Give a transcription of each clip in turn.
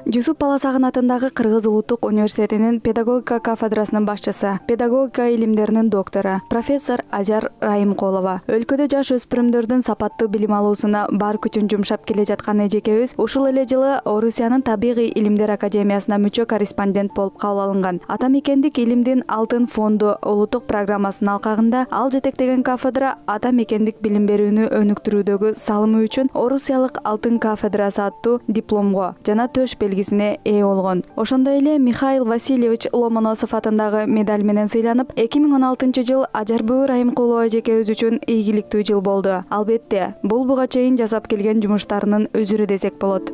Жусуп Баласагын атындагы Кыргыз Улуттук университетинин педагогика кафедрасынын башчысы, педагогика илимдеринин доктору, профессор Ажар Райымкулова. Өлкөдө жаш өспүрүмдөрдүн сапаттуу билим алуусуна бар күчүн жумшап келе жаткан эжекебиз ушул эле жылы Орусиянын Табигый илимдер академиясына мүчө корреспондент болуп кабыл алынган. Атамекендик илимдин алтын фонду улуттук программасынын алкагында ал жетектеген кафедра атамекендик билим берүүнү өнүктүрүүдөгү салымы үчүн Орусиялык алтын кафедрасы аттуу дипломго жана төш белгисине ээ болгон. Ошондой эле Михаил Васильевич Ломоносов атындагы медаль менен сыйланып, 2016 жыл Ажарбүү Райымкулова эжекебиз үчүн ийгиликтүү жыл болду. Албетте, бул буга чейин жасап келген жумуштарынын өзүрү десек болот.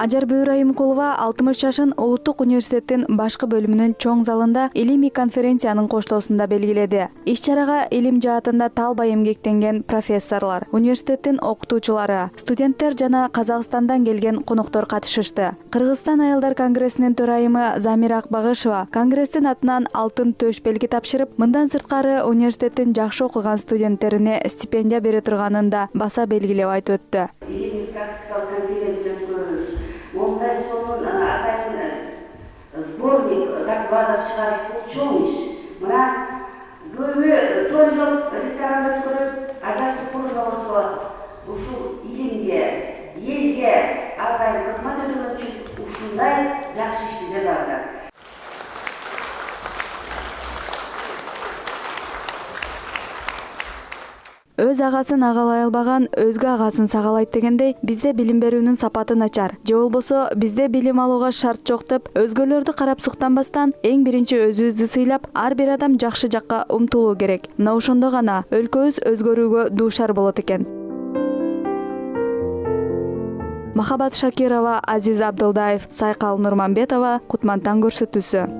Ажарбүү Райымкулова 60 жашын Улуттук университеттин башкы бөлүмүнүн чоң залында илимий конференциянын коштоосунда белгиледи. Иш-чарага илим жаатында талбай эмгектенген профессорлор, университеттин окутуучулары, студенттер жана Казакстандан келген коноктор катышышты. Кыргызстан аялдар конгрессинин төрайымы Замира Акбагышева конгресстин атынан алтын төш белги тапшырып, мындан сырткары университеттин жакшы окуган студенттерине стипендия бере турганын да баса белгилеп айтып өттү. Мондай сонун атайын сборник докладов чыгарыш бул чоң иш. Мына көбү тойлоп, ресторанда өткөрүп, ажасы курулга болсо, ушул илимге, элге атайын кызмат өтөгөн үчүн ушундай жакшы ишти жасап атат. Өз агасын агалай албаган өзгө агасын сагалайт дегендей, бизде билим берүүнүн сапаты начар. Же болбосо бизде билим алууга шарт жок деп, өзгөлөрдү карап суктанбастан, эң биринчи өзүбүздү сыйлап, ар бир адам жакшы жакка умтулуу керек. Мына ошондо гана өлкөбүз өзгөрүүгө дуушар болот экен. Махабат Шакирова, Азиз Абдылдаев, Сайкал Нурманбетова, Кутмантан көрсөтүүсү.